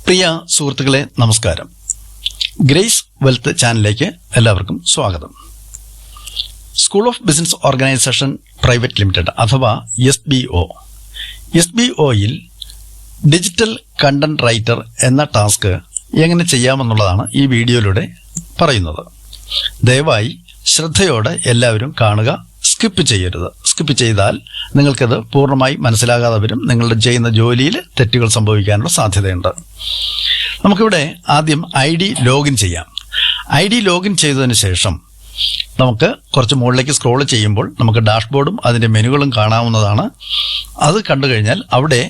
പ്രിയ സുഹൃത്തുക്കളെ, നമസ്കാരം. Grace wealth ചാനലിലേക്ക് എല്ലാവർക്കും സ്വാഗതം. School of business organisation private limited അഥവാ SBOയിൽ ഡിജിറ്റൽ കണ്ടന്റ് റൈറ്റർ എന്ന ടാസ്ക് എങ്ങനെ ചെയ്യാമെന്നുള്ളതാണ് ഈ വീഡിയോയിലൂടെ പറയുന്നത്. ദയവായി ശ്രദ്ധയോടെ എല്ലാവരും കാണുക, സ്കിപ്പ് ചെയ്യരുത്. സ്കിപ്പ് ചെയ്താൽ നിങ്ങൾക്കത് പൂർണ്ണമായി മനസ്സിലാകാതെ വരും. നിങ്ങളുടെ ചെയ്യുന്ന ജോലിയിൽ തെറ്റുകൾ സംഭവിക്കാനുള്ള സാധ്യതയുണ്ട്. നമുക്കിവിടെ ആദ്യം ID ലോഗിൻ ചെയ്യാം. ID ലോഗിൻ ചെയ്തതിന് ശേഷം നമുക്ക് കുറച്ച് മുകളിലേക്ക് സ്ക്രോൾ ചെയ്യുമ്പോൾ നമുക്ക് ഡാഷ്ബോർഡും അതിൻ്റെ മെനുകളും കാണാവുന്നതാണ്. അത് കണ്ടു കഴിഞ്ഞാൽ അവിടെ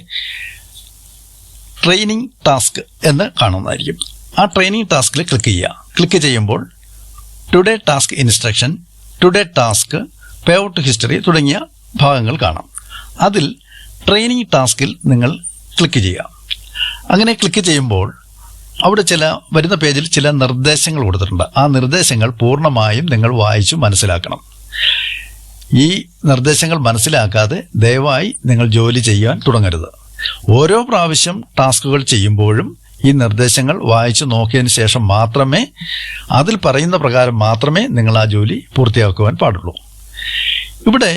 ട്രെയിനിങ് ടാസ്ക് എന്ന് കാണുന്നതായിരിക്കും. ആ ട്രെയിനിങ് ടാസ്കിൽ ക്ലിക്ക് ചെയ്യുക. ക്ലിക്ക് ചെയ്യുമ്പോൾ today task instruction, today task, pay out history തുടങ്ങിയ ഭാഗങ്ങൾ കാണാം. അതിൽ ട്രെയിനിങ് ടാസ്കിൽ നിങ്ങൾ ക്ലിക്ക് ചെയ്യുക. അങ്ങനെ ക്ലിക്ക് ചെയ്യുമ്പോൾ അവിടെ വരുന്ന പേജിൽ ചില നിർദ്ദേശങ്ങൾ കൊടുത്തിട്ടുണ്ട്. ആ നിർദ്ദേശങ്ങൾ പൂർണ്ണമായും നിങ്ങൾ വായിച്ചു മനസ്സിലാക്കണം. ഈ നിർദ്ദേശങ്ങൾ മനസ്സിലാക്കാതെ ദയവായി നിങ്ങൾ ജോലി ചെയ്യാൻ തുടങ്ങരുത്. ഓരോ പ്രാവശ്യം ടാസ്കുകൾ ചെയ്യുമ്പോഴും ഈ നിർദ്ദേശങ്ങൾ വായിച്ചു നോക്കിയതിന് ശേഷം മാത്രമേ, അതിൽ പറയുന്ന പ്രകാരം മാത്രമേ നിങ്ങൾ ആ ജോലി പൂർത്തിയാക്കുവാൻ പാടുള്ളൂ. ഇവിടെ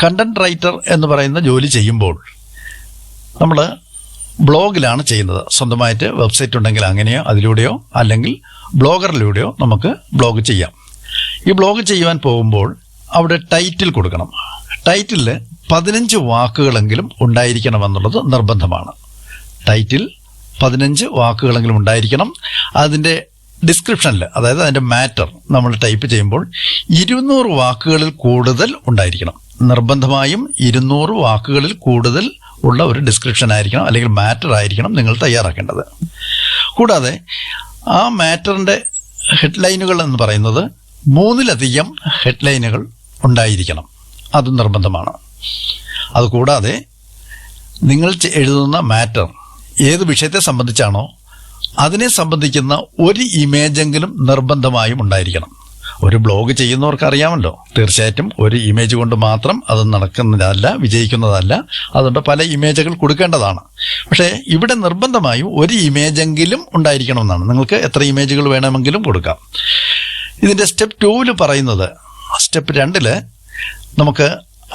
കണ്ടന്റ് റൈറ്റർ എന്ന് പറയുന്ന ജോലി ചെയ്യുമ്പോൾ നമ്മൾ ബ്ലോഗിലാണ് ചെയ്യുന്നത്. സ്വന്തമായിട്ട് വെബ്സൈറ്റ് ഉണ്ടെങ്കിൽ അങ്ങനെയോ അതിലൂടെയോ അല്ലെങ്കിൽ ബ്ലോഗറിലൂടെയോ നമുക്ക് ബ്ലോഗ് ചെയ്യാം. ഈ ബ്ലോഗ് ചെയ്യുവാൻ പോകുമ്പോൾ അവിടെ ടൈറ്റിൽ കൊടുക്കണം. ടൈറ്റിലിൽ 15 വാക്കുകളെങ്കിലും ഉണ്ടായിരിക്കണമെന്നുള്ളത് നിർബന്ധമാണ്. ടൈറ്റിൽ 15 വാക്കുകളെങ്കിലും ഉണ്ടായിരിക്കണം. അതിൻ്റെ ഡിസ്ക്രിപ്ഷനിൽ, അതായത് അതിൻ്റെ മാറ്റർ നമ്മൾ ടൈപ്പ് ചെയ്യുമ്പോൾ 200 വാക്കുകളിൽ കൂടുതൽ ഉണ്ടായിരിക്കണം. നിർബന്ധമായും 200 വാക്കുകളിൽ കൂടുതൽ ഉള്ള ഒരു ഡിസ്ക്രിപ്ഷൻ ആയിരിക്കണം, അല്ലെങ്കിൽ മാറ്റർ ആയിരിക്കണം നിങ്ങൾ തയ്യാറാക്കേണ്ടത്. കൂടാതെ ആ മാറ്ററിൻ്റെ ഹെഡ്ലൈനുകൾ എന്ന് പറയുന്നത് 3-ലധികം ഹെഡ്ലൈനുകൾ ഉണ്ടായിരിക്കണം. അതും നിർബന്ധമാണ്. അതുകൂടാതെ നിങ്ങൾ എഴുതുന്ന മാറ്റർ ഏത് വിഷയത്തെ സംബന്ധിച്ചാണോ അതിനെ സംബന്ധിക്കുന്ന ഒരു ഇമേജെങ്കിലും നിർബന്ധമായും ഉണ്ടായിരിക്കണം. ഒരു ബ്ലോഗ് ചെയ്യുന്നവർക്ക് അറിയാമല്ലോ, തീർച്ചയായിട്ടും ഒരു ഇമേജ് കൊണ്ട് മാത്രം അത് നടക്കുന്നതല്ല, വിജയിക്കുന്നതല്ല. അതുകൊണ്ട് പല ഇമേജുകൾ കൊടുക്കേണ്ടതാണ്. പക്ഷേ ഇവിടെ നിർബന്ധമായും ഒരു ഇമേജെങ്കിലും ഉണ്ടായിരിക്കണമെന്നാണ്. നിങ്ങൾക്ക് എത്ര ഇമേജുകൾ വേണമെങ്കിലും കൊടുക്കാം. ഇതിൻ്റെ സ്റ്റെപ്പ് 2 പറയുന്നത്, സ്റ്റെപ്പ് 2 നമുക്ക്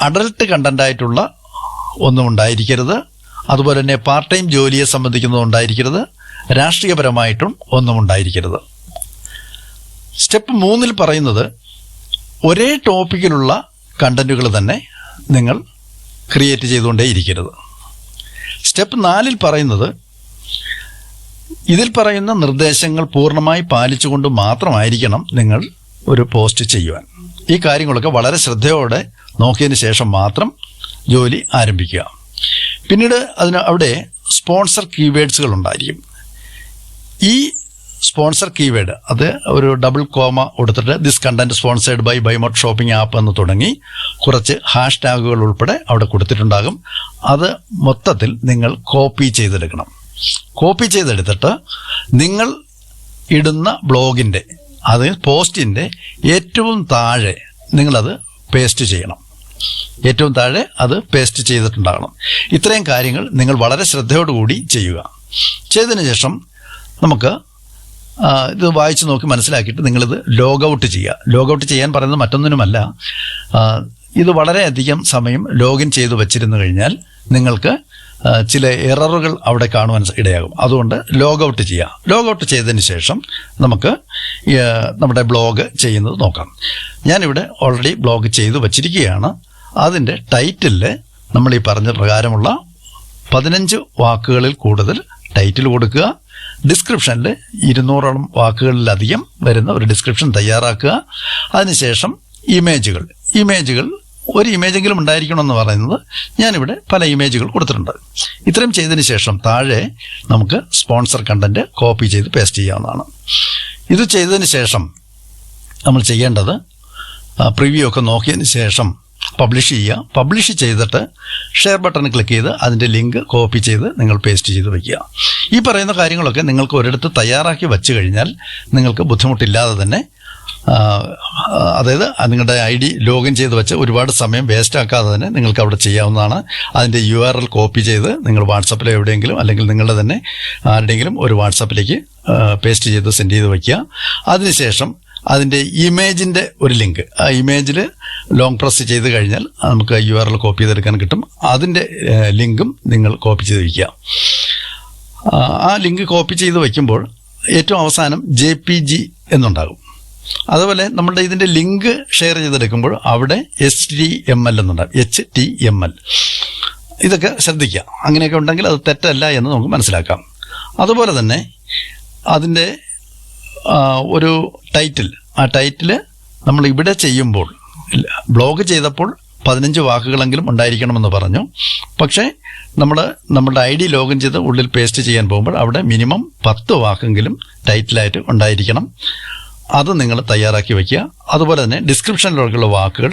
അഡൽട്ട് കണ്ടൻ്റായിട്ടുള്ള ഒന്നും ഉണ്ടായിരിക്കരുത്. അതുപോലെ തന്നെ പാർട്ട് ടൈം ജോലിയെ സംബന്ധിക്കുന്നതും ഉണ്ടായിരിക്കരുത്. രാഷ്ട്രീയപരമായിട്ടും ഒന്നും ഉണ്ടായിരിക്കരുത്. സ്റ്റെപ്പ് 3 പറയുന്നത് ഒരേ ടോപ്പിക്കിലുള്ള കണ്ടന്റുകൾ തന്നെ നിങ്ങൾ ക്രിയേറ്റ് ചെയ്തുകൊണ്ടേ ഇരിക്കരുത്. സ്റ്റെപ്പ് 4 പറയുന്നത് ഇതിൽ പറയുന്ന നിർദ്ദേശങ്ങൾ പൂർണ്ണമായി പാലിച്ചുകൊണ്ട് മാത്രമായിരിക്കണം നിങ്ങൾ ഒരു പോസ്റ്റ് ചെയ്യുവാൻ. ഈ കാര്യങ്ങളൊക്കെ വളരെ ശ്രദ്ധയോടെ നോക്കിയതിന് ശേഷം മാത്രം ജോലി ആരംഭിക്കുക. പിന്നീട് അവിടെ സ്പോൺസർ കീവേഡ്സുകൾ ഉണ്ടായിരിക്കും. ഈ സ്പോൺസർ കീവേഡ് അത് ഒരു ഡബിൾ കോമ കൊടുത്തിട്ട് ദിസ് കണ്ടന്റ് സ്പോൺസേഡ് ബൈ ബൈമോട്ട് ഷോപ്പിംഗ് ആപ്പ് എന്ന് തുടങ്ങി കുറച്ച് ഹാഷ് ടാഗുകൾ ഉൾപ്പെടെ അവിടെ കൊടുത്തിട്ടുണ്ടാകും. അത് മൊത്തത്തിൽ നിങ്ങൾ കോപ്പി ചെയ്തെടുക്കണം. കോപ്പി ചെയ്തെടുത്തിട്ട് നിങ്ങൾ ഇടുന്ന ബ്ലോഗിൻ്റെ, അത് പോസ്റ്റിൻ്റെ ഏറ്റവും താഴെ നിങ്ങളത് പേസ്റ്റ് ചെയ്യണം. ഏറ്റവും താഴെ അത് പേസ്റ്റ് ചെയ്തിട്ടുണ്ടാകണം. ഇത്രയും കാര്യങ്ങൾ നിങ്ങൾ വളരെ ശ്രദ്ധയോടുകൂടി ചെയ്യുക. ചെയ്തതിന് ശേഷം നമുക്ക് ഇത് വായിച്ച് നോക്കി മനസ്സിലാക്കിയിട്ട് നിങ്ങളിത് ലോഗൗട്ട് ചെയ്യുക. ലോഗൗട്ട് ചെയ്യാൻ പറയുന്നത് മറ്റൊന്നിനുമല്ല, ഇത് വളരെയധികം സമയം ലോഗിൻ ചെയ്ത് വച്ചിരുന്നു കഴിഞ്ഞാൽ നിങ്ങൾക്ക് ചില എററുകൾ അവിടെ കാണുവാൻ ഇടയാകും. അതുകൊണ്ട് ലോഗൗട്ട് ചെയ്യുക. ലോഗൗട്ട് ചെയ്തതിന് ശേഷം നമുക്ക് നമ്മുടെ ബ്ലോഗ് ചെയ്യുന്നത് നോക്കാം. ഞാനിവിടെ ഓൾറെഡി ബ്ലോഗ് ചെയ്ത് വച്ചിരിക്കുകയാണ്. അതിൻ്റെ ടൈറ്റിലിൽ നമ്മൾ ഈ പറഞ്ഞ പ്രകാരമുള്ള 15 വാക്കുകളിൽ കൂടുതൽ ടൈറ്റിൽ കൊടുക്കുക. ഡിസ്ക്രിപ്ഷനിൽ 200 വാക്കുകളിലധികം വരുന്ന ഒരു ഡിസ്ക്രിപ്ഷൻ തയ്യാറാക്കുക. അതിനുശേഷം ഇമേജുകൾ ഒരു ഇമേജെങ്കിലും ഉണ്ടായിരിക്കണമെന്ന് പറയുന്നത് ഞാനിവിടെ പല ഇമേജുകൾ കൊടുത്തിട്ടുണ്ട്. ഇത്രയും ചെയ്തതിന് ശേഷം താഴെ നമുക്ക് സ്പോൺസർ കണ്ടന്റ് കോപ്പി ചെയ്ത് പേസ്റ്റ് ചെയ്യാവുന്നതാണ്. ഇത് ചെയ്തതിന് ശേഷം നമ്മൾ ചെയ്യേണ്ടത് പ്രിവ്യൂ ഒക്കെ നോക്കിയതിന് ശേഷം പബ്ലിഷ് ചെയ്യുക. പബ്ലിഷ് ചെയ്തിട്ട് ഷെയർ ബട്ടൺ ക്ലിക്ക് ചെയ്ത് അതിൻ്റെ ലിങ്ക് കോപ്പി ചെയ്ത് നിങ്ങൾ പേസ്റ്റ് ചെയ്ത് വയ്ക്കുക. ഈ പറയുന്ന കാര്യങ്ങളൊക്കെ നിങ്ങൾക്ക് ഒരിടത്ത് തയ്യാറാക്കി വച്ചു കഴിഞ്ഞാൽ നിങ്ങൾക്ക് ബുദ്ധിമുട്ടില്ലാതെ തന്നെ അതായത് നിങ്ങളുടെ ID ലോഗിൻ ചെയ്ത് വെച്ച് ഒരുപാട് സമയം വേസ്റ്റ് ആക്കാതെ തന്നെ നിങ്ങൾക്ക് അവിടെ ചെയ്യാവുന്നതാണ്. അതിൻ്റെ URL കോപ്പി ചെയ്ത് നിങ്ങൾ വാട്സപ്പിലോ എവിടെയെങ്കിലും അല്ലെങ്കിൽ നിങ്ങളുടെ തന്നെ ആരുടെയെങ്കിലും ഒരു വാട്സപ്പിലേക്ക് പേസ്റ്റ് ചെയ്ത് സെൻഡ് ചെയ്ത് വയ്ക്കുക. അതിനുശേഷം അതിൻ്റെ ഇമേജിൻ്റെ ഒരു ലിങ്ക്, ആ ഇമേജിൽ ലോങ് പ്രസ് ചെയ്ത് കഴിഞ്ഞാൽ നമുക്ക് URL കോപ്പി ചെയ്തെടുക്കാൻ കിട്ടും. അതിൻ്റെ ലിങ്കും നിങ്ങൾ കോപ്പി ചെയ്ത് വയ്ക്കുക. ആ ലിങ്ക് കോപ്പി ചെയ്ത് വയ്ക്കുമ്പോൾ ഏറ്റവും അവസാനം JPG എന്നുണ്ടാകും. അതുപോലെ നമ്മളുടെ ഇതിൻ്റെ ലിങ്ക് ഷെയർ ചെയ്തെടുക്കുമ്പോൾ അവിടെ HTML എന്നുണ്ടാകും, HTML. ഇതൊക്കെ ശ്രദ്ധിക്കുക. അങ്ങനെയൊക്കെ ഉണ്ടെങ്കിൽ അത് തെറ്റല്ല എന്ന് നമുക്ക് മനസ്സിലാക്കാം. അതുപോലെ തന്നെ അതിൻ്റെ ഒരു ടൈറ്റിൽ, ആ ടൈറ്റിൽ നമ്മൾ ഇവിടെ ചെയ്യുമ്പോൾ ബ്ലോഗ് ചെയ്തപ്പോൾ 15 വാക്കുകളെങ്കിലും ഉണ്ടായിരിക്കണമെന്ന് പറഞ്ഞു. പക്ഷേ നമ്മുടെ ID ലോഗിൻ ചെയ്ത് ഉള്ളിൽ പേസ്റ്റ് ചെയ്യാൻ പോകുമ്പോൾ അവിടെ മിനിമം 10 വാക്കെങ്കിലും ടൈറ്റിലായിട്ട് ഉണ്ടായിരിക്കണം. അത് നിങ്ങൾ തയ്യാറാക്കി വയ്ക്കുക. അതുപോലെ തന്നെ ഡിസ്ക്രിപ്ഷനിലുള്ള വാക്കുകൾ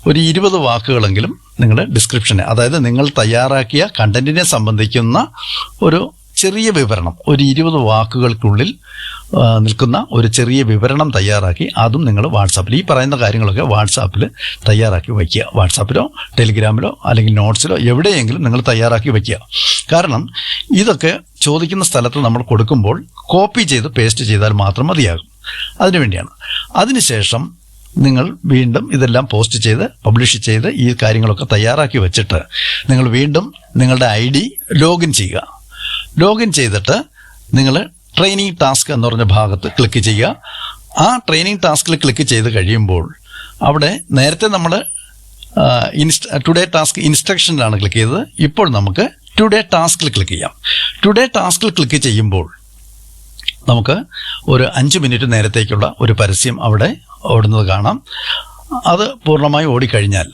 ഒരു 20 വാക്കുകളെങ്കിലും നിങ്ങളുടെ ഡിസ്ക്രിപ്ഷന്, അതായത് നിങ്ങൾ തയ്യാറാക്കിയ കണ്ടന്റിനെ സംബന്ധിക്കുന്ന ഒരു ചെറിയ വിവരണം, ഒരു 20 വാക്കുകൾക്കുള്ളിൽ നിൽക്കുന്ന ഒരു ചെറിയ വിവരണം തയ്യാറാക്കി അതും നിങ്ങൾ വാട്സാപ്പിൽ, ഈ പറയുന്ന കാര്യങ്ങളൊക്കെ വാട്സാപ്പിൽ തയ്യാറാക്കി വയ്ക്കുക. വാട്സാപ്പിലോ ടെലിഗ്രാമിലോ അല്ലെങ്കിൽ നോട്ട്സിലോ എവിടെയെങ്കിലും നിങ്ങൾ തയ്യാറാക്കി വയ്ക്കുക. കാരണം ഇതൊക്കെ ചോദിക്കുന്ന സ്ഥലത്ത് നമ്മൾ കൊടുക്കുമ്പോൾ കോപ്പി ചെയ്ത് പേസ്റ്റ് ചെയ്താൽ മാത്രം മതിയാകും. അതിനുവേണ്ടിയാണ്. അതിനുശേഷം നിങ്ങൾ വീണ്ടും ഇതെല്ലാം പോസ്റ്റ് ചെയ്ത് പബ്ലിഷ് ചെയ്ത് ഈ കാര്യങ്ങളൊക്കെ തയ്യാറാക്കി വെച്ചിട്ട് നിങ്ങൾ വീണ്ടും നിങ്ങളുടെ ID ലോഗിൻ ചെയ്യുക. ലോഗിൻ ചെയ്തിട്ട് നിങ്ങൾ ട്രെയിനിങ് ടാസ്ക് എന്ന് പറഞ്ഞ ഭാഗത്ത് ക്ലിക്ക് ചെയ്യുക. ആ ട്രെയിനിങ് ടാസ്കിൽ ക്ലിക്ക് ചെയ്ത് കഴിയുമ്പോൾ അവിടെ നേരത്തെ നമ്മൾ ടുഡേ ടാസ്ക് ഇൻസ്ട്രക്ഷനിലാണ് ക്ലിക്ക് ചെയ്തത്. ഇപ്പോൾ നമുക്ക് ടുഡേ ടാസ്കിൽ ക്ലിക്ക് ചെയ്യാം. ടുഡേ ടാസ്കിൽ ക്ലിക്ക് ചെയ്യുമ്പോൾ നമുക്ക് ഒരു 5 മിനിറ്റ് നേരത്തേക്കുള്ള ഒരു പരസ്യം അവിടെ ഓടുന്നത് കാണാം. അത് പൂർണ്ണമായി ഓടിക്കഴിഞ്ഞാൽ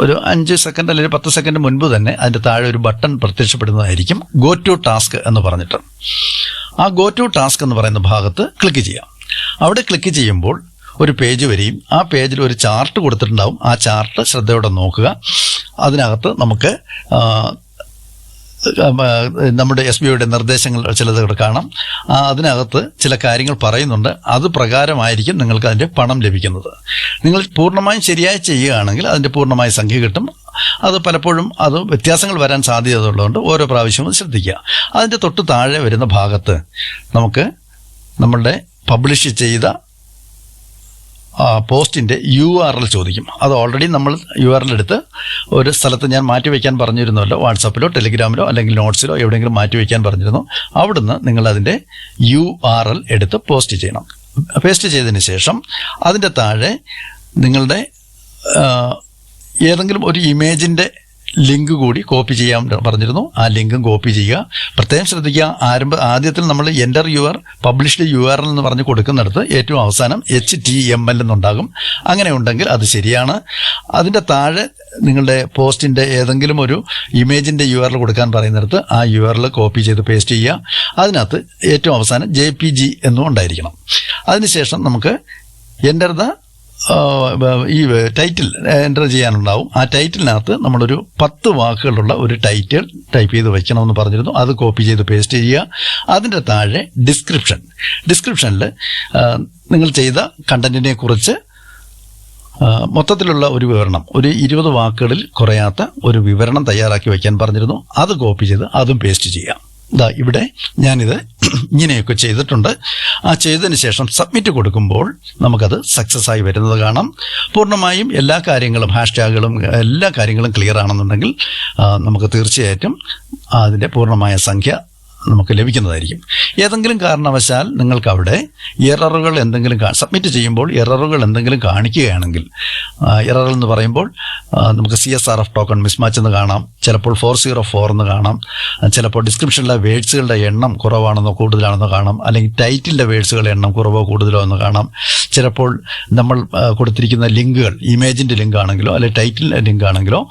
ഒരു 5 സെക്കൻഡ് അല്ലെങ്കിൽ 10 സെക്കൻഡ് മുൻപ് തന്നെ അതിൻ്റെ താഴെ ഒരു ബട്ടൺ പ്രത്യക്ഷപ്പെടുന്നതായിരിക്കും, ഗോ ടു ടാസ്ക് എന്ന് പറഞ്ഞിട്ട്. ആ ഗോ ടു ടാസ്ക് എന്ന് പറയുന്ന ഭാഗത്ത് ക്ലിക്ക് ചെയ്യാം. അവിടെ ക്ലിക്ക് ചെയ്യുമ്പോൾ ഒരു പേജ് വരികയും ആ പേജിൽ ഒരു ചാർട്ട് കൊടുത്തിട്ടുണ്ടാവും. ആ ചാർട്ട് ശ്രദ്ധയോടെ നോക്കുക. അതിനകത്ത് നമുക്ക് നമ്മുടെ SBIയുടെ നിർദ്ദേശങ്ങൾ ചിലത് കാണാം. അതിനകത്ത് ചില കാര്യങ്ങൾ പറയുന്നുണ്ട്. അത് പ്രകാരമായിരിക്കും നിങ്ങൾക്ക് അതിൻ്റെ പണം ലഭിക്കുന്നത്. നിങ്ങൾ പൂർണ്ണമായും ശരിയായി ചെയ്യുകയാണെങ്കിൽ അതിൻ്റെ പൂർണ്ണമായ സംഖ്യ കിട്ടും. അത് പലപ്പോഴും അത് വ്യത്യാസങ്ങൾ വരാൻ സാധ്യതയുള്ളതുകൊണ്ട് ഓരോ പ്രാവശ്യവും ശ്രദ്ധിക്കുക. അതിൻ്റെ തൊട്ട് താഴെ വരുന്ന ഭാഗത്ത് നമുക്ക് നമ്മളുടെ പബ്ലിഷ് ചെയ്ത പോസ്റ്റിൻ്റെ URL ചോദിക്കും. അത് ഓൾറെഡി നമ്മൾ URL എടുത്ത് ഒരു സ്ഥലത്ത് ഞാൻ മാറ്റി വയ്ക്കാൻ പറഞ്ഞിരുന്നല്ലോ, വാട്സാപ്പിലോ ടെലിഗ്രാമിലോ അല്ലെങ്കിൽ നോട്ട്സിലോ എവിടെയെങ്കിലും മാറ്റി വയ്ക്കാൻ പറഞ്ഞിരുന്നു. അവിടുന്ന് നിങ്ങൾ അതിൻ്റെ URL എടുത്ത് പോസ്റ്റ് ചെയ്യണം. പേസ്റ്റ് ചെയ്തതിന് ശേഷം അതിൻ്റെ താഴെ നിങ്ങളുടെ ഏതെങ്കിലും ഒരു ഇമേജിൻ്റെ ലിങ്ക് കൂടി കോപ്പി ചെയ്യാൻ പറഞ്ഞിരുന്നു. ആ ലിങ്കും കോപ്പി ചെയ്യുക. പ്രത്യേകം ശ്രദ്ധിക്കുക, ആദ്യത്തിൽ നമ്മൾ എൻ്റർ യുവർ പബ്ലിഷ്ഡ് URL എന്ന് പറഞ്ഞ് കൊടുക്കുന്നിടത്ത് ഏറ്റവും അവസാനം HTML എന്നുണ്ടാകും. അങ്ങനെ ഉണ്ടെങ്കിൽ അത് ശരിയാണ്. അതിൻ്റെ താഴെ നിങ്ങളുടെ പോസ്റ്റിൻ്റെ ഏതെങ്കിലും ഒരു ഇമേജിൻ്റെ URL കൊടുക്കാൻ പറയുന്നിടത്ത് ആ URL കോപ്പി ചെയ്ത് പേസ്റ്റ് ചെയ്യുക. അതിനകത്ത് ഏറ്റവും അവസാനം JPG എന്നും ഉണ്ടായിരിക്കണം. അതിനുശേഷം നമുക്ക് എൻ്റർ ദ ഈ ടൈറ്റിൽ എൻ്റർ ചെയ്യാനുണ്ടാവും. ആ ടൈറ്റിലിനകത്ത് നമ്മളൊരു 10 വാക്കുകളുള്ള ഒരു ടൈറ്റിൽ ടൈപ്പ് ചെയ്ത് വയ്ക്കണമെന്ന് പറഞ്ഞിരുന്നു. അത് കോപ്പി ചെയ്ത് പേസ്റ്റ് ചെയ്യുക. അതിൻ്റെ താഴെ ഡിസ്ക്രിപ്ഷനിൽ നിങ്ങൾ ചെയ്ത കണ്ടന്റിനെ കുറിച്ച് മൊത്തത്തിലുള്ള ഒരു വിവരണം, ഒരു 20 വാക്കുകളിൽ കുറയാത്ത ഒരു വിവരണം തയ്യാറാക്കി വയ്ക്കാൻ പറഞ്ഞിരുന്നു. അത് കോപ്പി ചെയ്ത് അതും പേസ്റ്റ് ചെയ്യാം. ഇവിടെ ഞാനിത് ഇങ്ങനെയൊക്കെ ചെയ്തിട്ടുണ്ട്. ആ ചെയ്തതിന് ശേഷം സബ്മിറ്റ് കൊടുക്കുമ്പോൾ നമുക്കത് സക്സസ് ആയി വരുന്നത് കാണാം. പൂർണ്ണമായും എല്ലാ കാര്യങ്ങളും ഹാഷ്ടാഗുകളും എല്ലാ കാര്യങ്ങളും ക്ലിയർ ആണെന്നുണ്ടെങ്കിൽ നമുക്ക് തീർച്ചയായിട്ടും അതിൻ്റെ പൂർണ്ണമായ സംഖ്യ നമുക്ക് ലഭിക്കുന്നതായിരിക്കും. ഏതെങ്കിലും കാരണവശാൽ നിങ്ങൾക്ക് അവിടെ എററുകൾ എന്തെങ്കിലും സബ്മിറ്റ് ചെയ്യുമ്പോൾ എററുകൾ എന്തെങ്കിലും കാണിക്കുകയാണെങ്കിൽ, എററുകൾ എന്ന് പറയുമ്പോൾ നമുക്ക് CSRF ടോക്കൺ മിസ്മാച്ച് എന്ന് കാണാം, ചിലപ്പോൾ 404 എന്ന് കാണാം, ചിലപ്പോൾ ഡിസ്ക്രിപ്ഷനിലെ വേഡ്സുകളുടെ എണ്ണം കുറവാണെന്നോ കൂടുതലാണെന്നോ കാണാം, അല്ലെങ്കിൽ ടൈറ്റിലിൻ്റെ വേഡ്സുകളുടെ എണ്ണം കുറവോ കൂടുതലോ എന്ന് കാണാം. ചിലപ്പോൾ നമ്മൾ കൊടുത്തിരിക്കുന്ന ലിങ്കുകൾ ഇമേജിൻ്റെ ലിങ്ക് ആണെങ്കിലോ അല്ലെങ്കിൽ ടൈറ്റിലിൻ്റെ ലിങ്ക് ആണെങ്കിലോ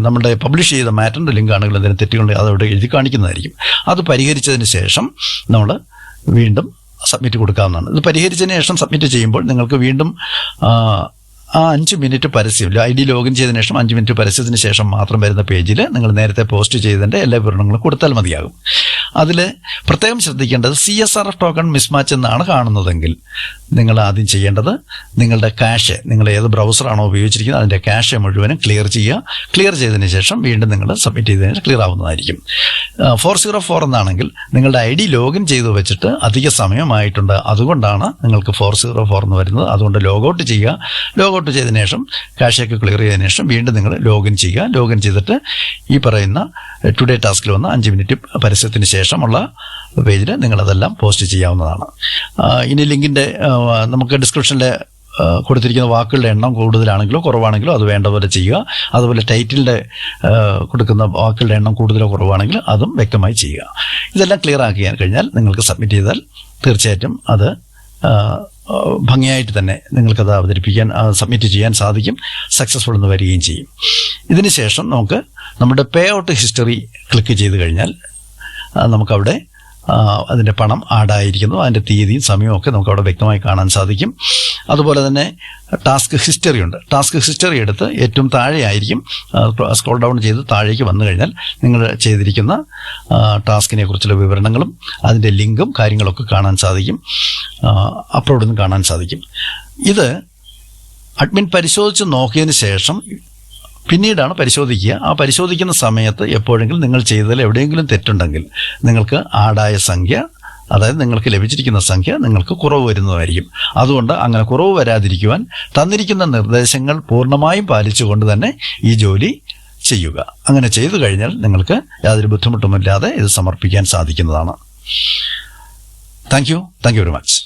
നമ്മുടെ പബ്ലിഷ് ചെയ്ത മാറ്ററിൻ്റെ ലിങ്ക് ആണെങ്കിലോ അതിന് തെറ്റുകളുണ്ടെങ്കിൽ അതവിടെ എഴുതി കാണിക്കുന്നതായിരിക്കും. അത് പരിഹരിച്ചതിന് ശേഷം നമ്മൾ വീണ്ടും സബ്മിറ്റ് കൊടുക്കാവുന്നതാണ്. ഇത് പരിഹരിച്ചതിന് ശേഷം സബ്മിറ്റ് ചെയ്യുമ്പോൾ നിങ്ങൾക്ക് വീണ്ടും ആ 5 മിനിറ്റ് പരസ്യം ID ലോഗിൻ ചെയ്തതിനു ശേഷം 5 മിനിറ്റ് പരസ്യത്തിന് ശേഷം മാത്രം വരുന്ന പേജിൽ നിങ്ങൾ നേരത്തെ പോസ്റ്റ് ചെയ്തതിൻ്റെ എല്ലാ വിവരണങ്ങളും കൊടുത്താൽ മതിയാകും. അതിൽ പ്രത്യേകം ശ്രദ്ധിക്കേണ്ടത് CSRF ടോക്കൺ മിസ്മാച്ച് എന്നാണ് കാണുന്നതെങ്കിൽ നിങ്ങൾ ആദ്യം ചെയ്യേണ്ടത് നിങ്ങളുടെ ക്യാഷ്, നിങ്ങൾ ഏത് ബ്രൗസറാണോ ഉപയോഗിച്ചിരിക്കുന്നത് അതിൻ്റെ ക്യാഷ് മുഴുവനും ക്ലിയർ ചെയ്യുക. ക്ലിയർ ചെയ്തതിന് ശേഷം വീണ്ടും നിങ്ങൾ സബ്മിറ്റ് ചെയ്തതിന് ക്ലിയർ ആവുന്നതായിരിക്കും. 404 എന്നാണെങ്കിൽ നിങ്ങളുടെ ID ലോഗിൻ ചെയ്ത് വെച്ചിട്ട് അധിക സമയമായിട്ടുണ്ട്, അതുകൊണ്ടാണ് നിങ്ങൾക്ക് 404 എന്ന് വരുന്നത്. അതുകൊണ്ട് ലോഗൗട്ട് ചെയ്യുക. ലോഗൗട്ട് ചെയ്തതിന് ശേഷം ക്യാഷൊക്കെ ക്ലിയർ ചെയ്തതിന് ശേഷം വീണ്ടും നിങ്ങൾ ലോഗിൻ ചെയ്യുക. ലോഗിൻ ചെയ്തിട്ട് ഈ പറയുന്ന ടുഡേ ടാസ്കിൽ വന്ന് 5 മിനിറ്റ് പരസ്യത്തിന് ശേഷമുള്ള പേജിൽ നിങ്ങളതെല്ലാം പോസ്റ്റ് ചെയ്യാവുന്നതാണ്. ഇനി ലിങ്കിൻ്റെ നമുക്ക് ഡിസ്ക്രിപ്ഷനിൽ കൊടുത്തിരിക്കുന്ന വാക്കുകളുടെ എണ്ണം കൂടുതലാണെങ്കിലോ കുറവാണെങ്കിലോ അത് വേണ്ട പോലെ ചെയ്യുക. അതുപോലെ ടൈറ്റിലിൻ്റെ കൊടുക്കുന്ന വാക്കുകളുടെ എണ്ണം കൂടുതലോ കുറവാണെങ്കിൽ അതും വ്യക്തമായി ചെയ്യുക. ഇതെല്ലാം ക്ലിയർ ആക്കി കഴിഞ്ഞാൽ നിങ്ങൾക്ക് സബ്മിറ്റ് ചെയ്താൽ തീർച്ചയായിട്ടും അത് ഭംഗിയായിട്ട് തന്നെ നിങ്ങൾക്കത് അവതരിപ്പിക്കാൻ, സബ്മിറ്റ് ചെയ്യാൻ സാധിക്കും. സക്സസ്ഫുൾ എന്ന് വരികയും ചെയ്യും. ഇതിന് ശേഷം നമുക്ക് നമ്മുടെ പേ ഔട്ട് ഹിസ്റ്ററി ക്ലിക്ക് ചെയ്ത് കഴിഞ്ഞാൽ നമുക്കവിടെ അതിൻ്റെ പണം ആഡായിരിക്കുന്നു, അതിൻ്റെ തീയതിയും സമയവും ഒക്കെ നമുക്കവിടെ വ്യക്തമായി കാണാൻ സാധിക്കും. അതുപോലെ തന്നെ ടാസ്ക് ഹിസ്റ്ററി ഉണ്ട്. ടാസ്ക് ഹിസ്റ്ററി എടുത്ത് ഏറ്റവും താഴെയായിരിക്കും, സ്ക്രോൾ ഡൗൺ ചെയ്ത് താഴേക്ക് വന്നു കഴിഞ്ഞാൽ നിങ്ങൾ ചെയ്തിരിക്കുന്ന ടാസ്കിനെ കുറിച്ചുള്ള വിവരണങ്ങളും അതിൻ്റെ ലിങ്കും കാര്യങ്ങളൊക്കെ കാണാൻ സാധിക്കും, അപ്ലോഡിൽ നിന്ന് കാണാൻ സാധിക്കും. ഇത് അഡ്മിൻ പരിശോധിച്ച് നോക്കിയതിന് ശേഷം പിന്നീടാണ് പരിശോധിക്കുക. ആ പരിശോധിക്കുന്ന സമയത്ത് എപ്പോഴെങ്കിലും നിങ്ങൾ ചെയ്തതിൽ എവിടെയെങ്കിലും തെറ്റുണ്ടെങ്കിൽ നിങ്ങൾക്ക് ആഡായ സംഖ്യ, അതായത് നിങ്ങൾക്ക് ലഭിച്ചിരിക്കുന്ന സംഖ്യ നിങ്ങൾക്ക് കുറവ് വരുന്നതായിരിക്കും. അതുകൊണ്ട് അങ്ങനെ കുറവ് വരാതിരിക്കുവാൻ തന്നിരിക്കുന്ന നിർദ്ദേശങ്ങൾ പൂർണ്ണമായും പാലിച്ചുകൊണ്ട് തന്നെ ഈ ജോലി ചെയ്യുക. അങ്ങനെ ചെയ്തു കഴിഞ്ഞാൽ നിങ്ങൾക്ക് യാതൊരു ബുദ്ധിമുട്ടുമില്ലാതെ ഇത് സമർപ്പിക്കാൻ സാധിക്കുന്നതാണ്. Thank you very much.